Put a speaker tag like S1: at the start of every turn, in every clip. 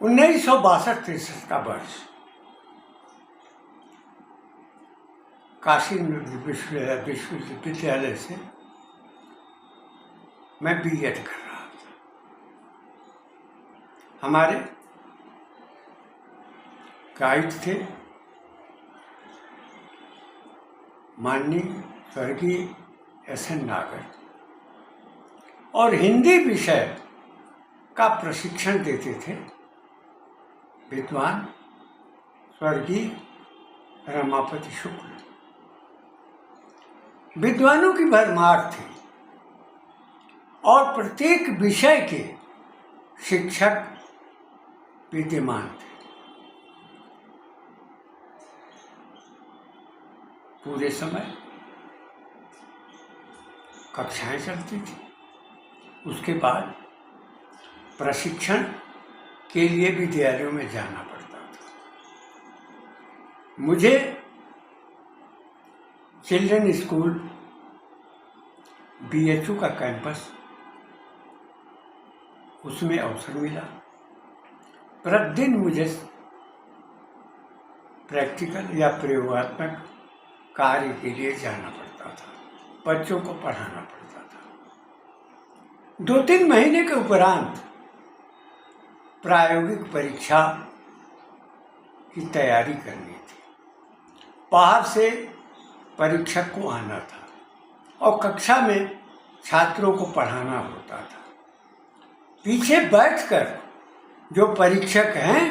S1: 1962-63 का वर्ष काशी विश्वविद्यालय से मैं बीएड कर रहा था। हमारे गाइड थे माननीय स्वर्गीय एस.एन. नागर और हिंदी विषय का प्रशिक्षण देते थे विद्वान स्वर्गीय रमापति शुक्ल। विद्वानों की भरमार थी और प्रत्येक विषय के शिक्षक विद्यमान थे। पूरे समय कक्षाएं चलती थी। उसके बाद प्रशिक्षण के लिए विद्यालयों में जाना पड़ता था। मुझे चिल्ड्रन स्कूल BHU का कैंपस, उसमें अवसर मिला। प्रतिदिन मुझे प्रैक्टिकल या प्रयोगात्मक कार्य के लिए जाना पड़ता था, बच्चों को पढ़ाना पड़ता था। 2-3 महीने के उपरांत प्रायोगिक परीक्षा की तैयारी करनी थी। बाहर से परीक्षक को आना था और कक्षा में छात्रों को पढ़ाना होता था। पीछे बैठकर जो परीक्षक हैं,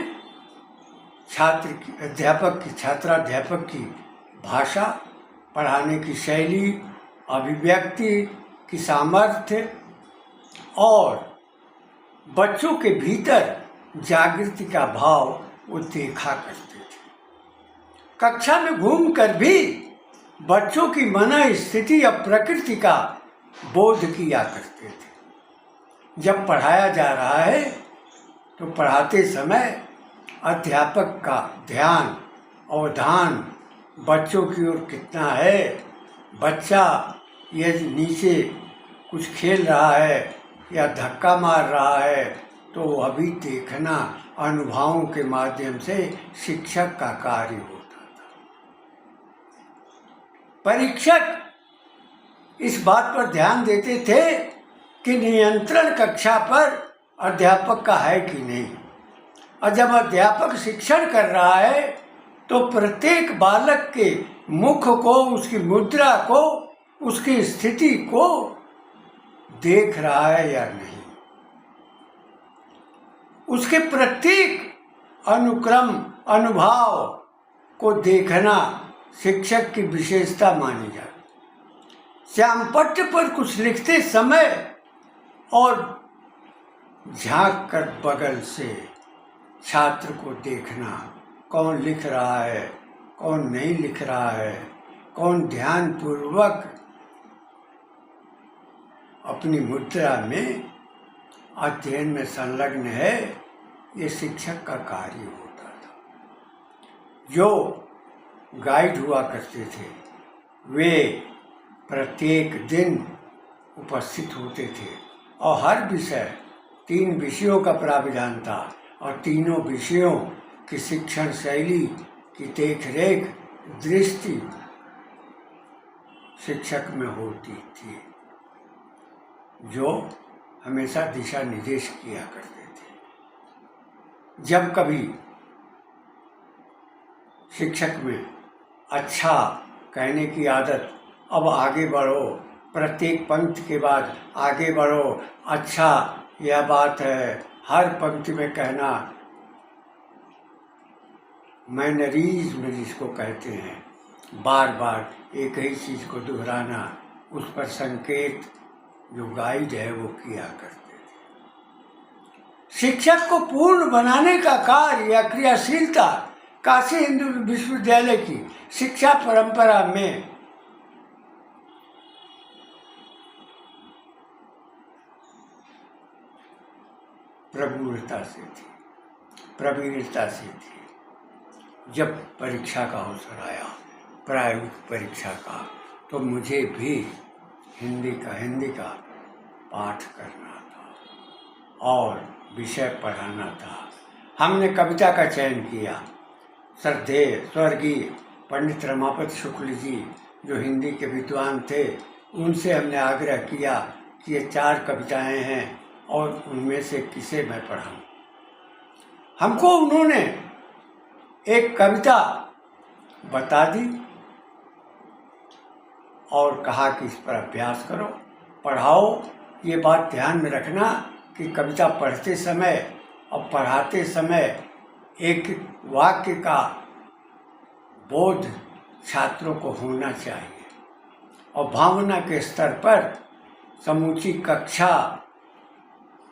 S1: छात्राध्यापक की भाषा, पढ़ाने की शैली, अभिव्यक्ति की सामर्थ्य और बच्चों के भीतर जागृति का भाव वो देखा करते थे। कक्षा में घूमकर भी बच्चों की मन स्थिति और प्रकृति का बोध किया करते थे। जब पढ़ाया जा रहा है तो पढ़ाते समय अध्यापक का ध्यान, अवधान बच्चों की ओर कितना है, बच्चा यदि नीचे कुछ खेल रहा है या धक्का मार रहा है तो वह भी देखना अनुभवों के माध्यम से शिक्षक का कार्य होता था। परीक्षक इस बात पर ध्यान देते थे कि नियंत्रण कक्षा पर अध्यापक का है कि नहीं, और जब अध्यापक शिक्षण कर रहा है तो प्रत्येक बालक के मुख को, उसकी मुद्रा को, उसकी स्थिति को देख रहा है या नहीं। उसके प्रत्येक अनुक्रम, अनुभाव को देखना शिक्षक की विशेषता मानी जाती। श्यामपट्ट पर कुछ लिखते समय और झांक कर बगल से छात्र को देखना, कौन लिख रहा है, कौन नहीं लिख रहा है, कौन ध्यानपूर्वक अपनी मुद्रा में अध्ययन में संलग्न है, ये शिक्षक का कार्य होता था। जो गाइड हुआ करते थे वे प्रत्येक दिन उपस्थित होते थे और हर विषय, 3 विषयों का प्राविधान था और तीनों विषयों की शिक्षण शैली की देखरेख दृष्टि शिक्षक में होती थी, जो हमेशा दिशा निर्देश किया करते थे। जब कभी शिक्षक में अच्छा कहने की आदत, अब आगे बढ़ो, प्रत्येक पंक्ति के बाद आगे बढ़ो, अच्छा यह बात है, हर पंक्ति में कहना, मैनरिज्म जिसको कहते हैं, बार बार एक ही चीज़ को दोहराना, उस पर संकेत जो गाइड है वो किया करते थे। शिक्षक को पूर्ण बनाने का कार्य या क्रियाशीलता काशी हिंदू विश्वविद्यालय की शिक्षा परंपरा में प्रभुता से थी, प्रवीणता से थी। जब परीक्षा का अवसर आया, प्रायोगिक परीक्षा का, तो मुझे भी हिंदी का पाठ करना था और विषय पढ़ाना था। हमने कविता का चयन किया। श्रद्धेय स्वर्गीय पंडित रमापति शुक्ल जी जो हिंदी के विद्वान थे, उनसे हमने आग्रह किया कि ये 4 कविताएं हैं और उनमें से किसे मैं पढ़ाऊं। हमको उन्होंने एक कविता बता दी और कहा कि इस पर अभ्यास करो, पढ़ाओ। ये बात ध्यान में रखना कि कविता पढ़ते समय और पढ़ाते समय एक वाक्य का बोध छात्रों को होना चाहिए और भावना के स्तर पर समूची कक्षा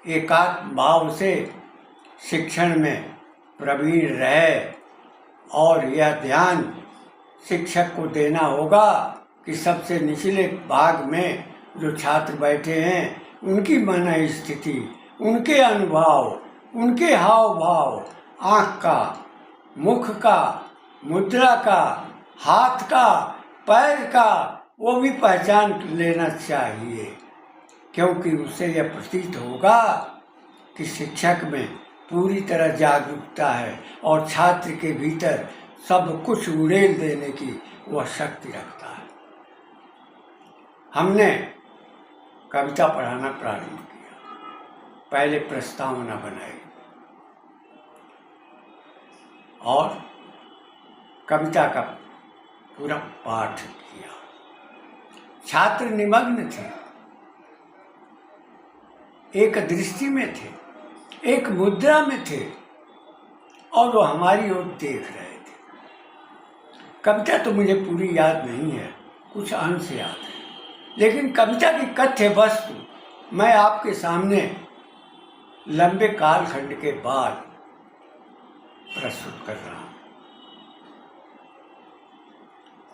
S1: एकात्म भाव से शिक्षण में प्रवीण रहे। और यह ध्यान शिक्षक को देना होगा कि सबसे निचले भाग में जो छात्र बैठे हैं, उनकी मन स्थिति, उनके अनुभव, उनके हाव भाव, आँख का, मुख का, मुद्रा का, हाथ का, पैर का, वो भी पहचान लेना चाहिए, क्योंकि उससे यह प्रतीत होगा कि शिक्षक में पूरी तरह जागरूकता है और छात्र के भीतर सब कुछ उड़ेल देने की वह शक्ति रखता है। हमने कविता पढ़ाना प्रारंभ किया। पहले प्रस्तावना बनाई और कविता का पूरा पाठ किया। छात्र निमग्न थे, एक दृष्टि में थे, एक मुद्रा में थे और वो हमारी ओर देख रहे थे। कविता तो मुझे पूरी याद नहीं है, कुछ अंश याद है, लेकिन कविता की कथ्य वस्तु मैं आपके सामने लंबे कालखंड के बाद प्रस्तुत कर रहा हूं।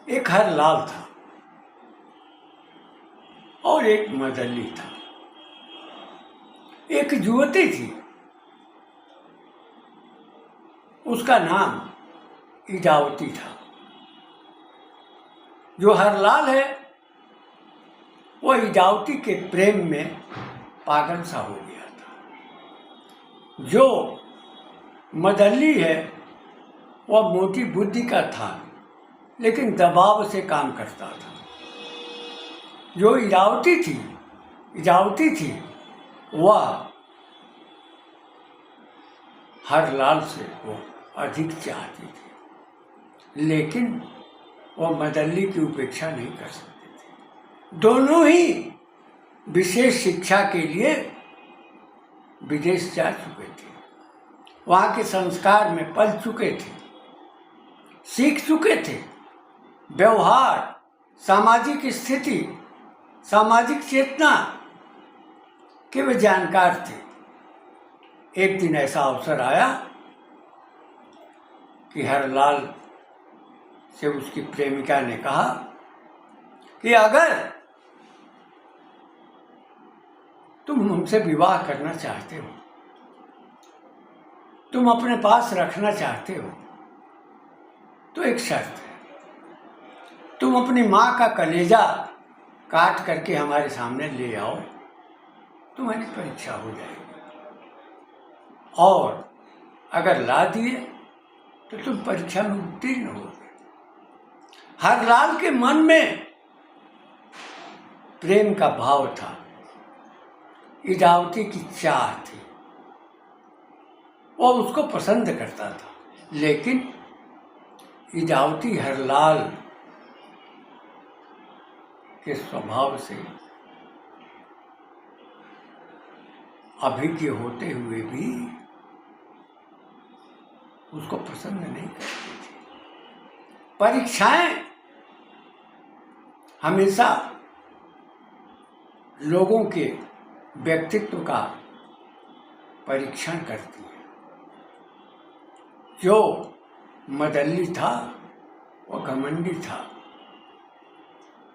S1: एक हरलाल था और एक मदल्ली था। एक युवती थी, उसका नाम इजावती था। जो हरलाल है वो इजावती के प्रेम में पागल सा हो गया था। जो मदल्ली है वह मोटी बुद्धि का था, लेकिन दबाव से काम करता था। जो इजावती थी वह हरलाल से वो अधिक चाहती थी, लेकिन वह मदल्ली की उपेक्षा नहीं कर सकती थी। दोनों ही विशेष शिक्षा के लिए विदेश जा चुके थे, वहाँ के संस्कार में पल चुके थे, सीख चुके थे। व्यवहार, सामाजिक स्थिति, सामाजिक चेतना के वे जानकार थे। एक दिन ऐसा अवसर आया कि हरलाल से उसकी प्रेमिका ने कहा कि अगर तुम हमसे विवाह करना चाहते हो, तुम अपने पास रखना चाहते हो, तो एक शर्त है, तुम अपनी माँ का कलेजा काट करके हमारे सामने ले आओ, तुम्हारी परीक्षा हो जाएगी, और अगर ला दिए तो तुम परीक्षा में उत्तीर्ण होगे। हरलाल के मन में प्रेम का भाव था, इजावती की चाह थी, वो उसको पसंद करता था, लेकिन इजावती हरलाल के स्वभाव से अभिज्ञ होते हुए भी उसको पसंद नहीं करती थी। परीक्षाएं हमेशा लोगों के व्यक्तित्व का परीक्षण करती है। जो मदल्ली था वो घमंडी था।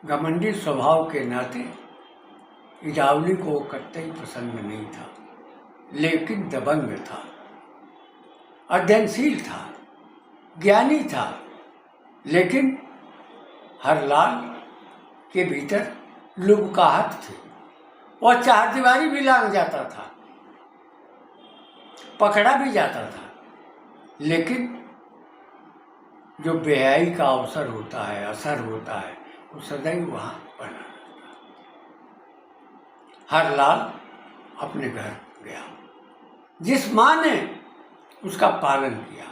S1: घमंडी स्वभाव के नाते इजावली को कतई पसंद नहीं था, लेकिन दबंग था, अध्ययनशील था, ज्ञानी था, लेकिन हरलाल के भीतर लुबकाहट थी। वह चारदीवारी भी लांघ जाता था, पकड़ा भी जाता था, लेकिन जो बेहयाई का अवसर होता है, असर होता है, वो सदैव वहाँ बना। हरलाल अपने घर गया। जिस माँ ने उसका पालन किया,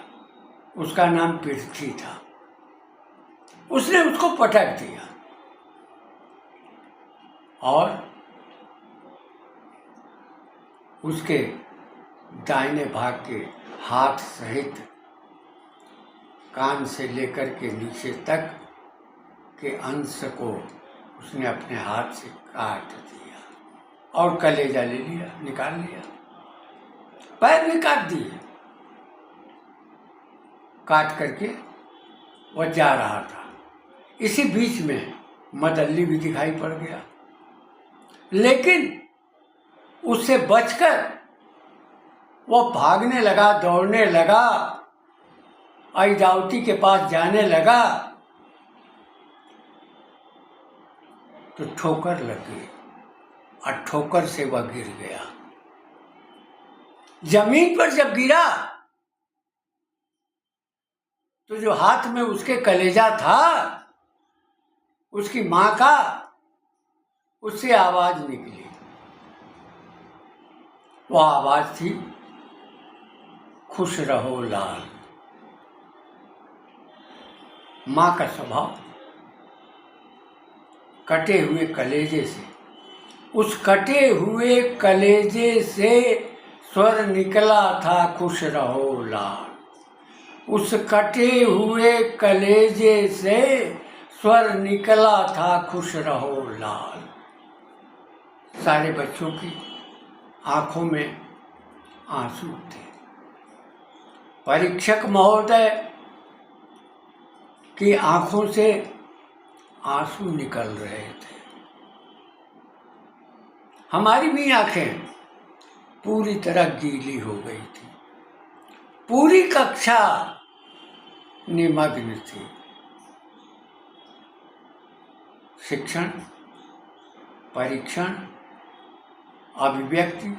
S1: उसका नाम पृथ्वी था, उसने उसको पटक दिया और उसके दाहिने भाग के हाथ सहित कान से लेकर के नीचे तक के अंश को उसने अपने हाथ से काट दिया और कलेजा ले लिया, निकाल लिया, पैर भी काट दिए। काट करके वह जा रहा था। इसी बीच में मदल्ली भी दिखाई पड़ गया, लेकिन उससे बचकर वह भागने लगा, दौड़ने लगा, ऐरावती के पास जाने लगा तो ठोकर लग गई और ठोकर से वह गिर गया। जमीन पर जब गिरा तो जो हाथ में उसके कलेजा था, उसकी माँ का, उससे आवाज निकली। वो आवाज थी, खुश रहो लाल। माँ का स्वभाव कटे हुए कलेजे से, उस कटे हुए कलेजे से स्वर निकला था, खुश रहो लाल। उस कटे हुए कलेजे से स्वर निकला था, खुश रहो लाल। सारे बच्चों की आंखों में आंसू थे। परीक्षक महोदय की आंखों से आंसू निकल रहे थे। हमारी भी आंखें पूरी तरह गीली हो गई थी। पूरी कक्षा निमग्न थी। शिक्षण, परीक्षण, अभिव्यक्ति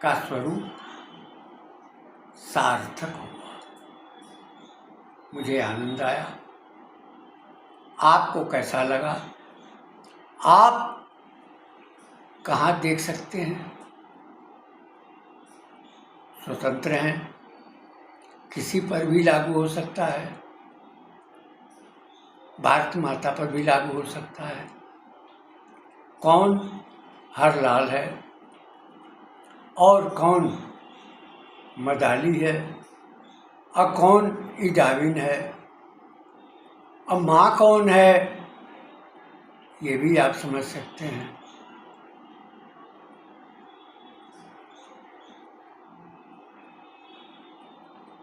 S1: का स्वरूप सार्थक हुआ। मुझे आनंद आया। आपको कैसा लगा? आप कहाँ देख सकते हैं? स्वतंत्र हैं, किसी पर भी लागू हो सकता है, भारत माता पर भी लागू हो सकता है। कौन हरलाल है और कौन मदाली है और कौन इडाविन है और माँ कौन है, ये भी आप समझ सकते हैं।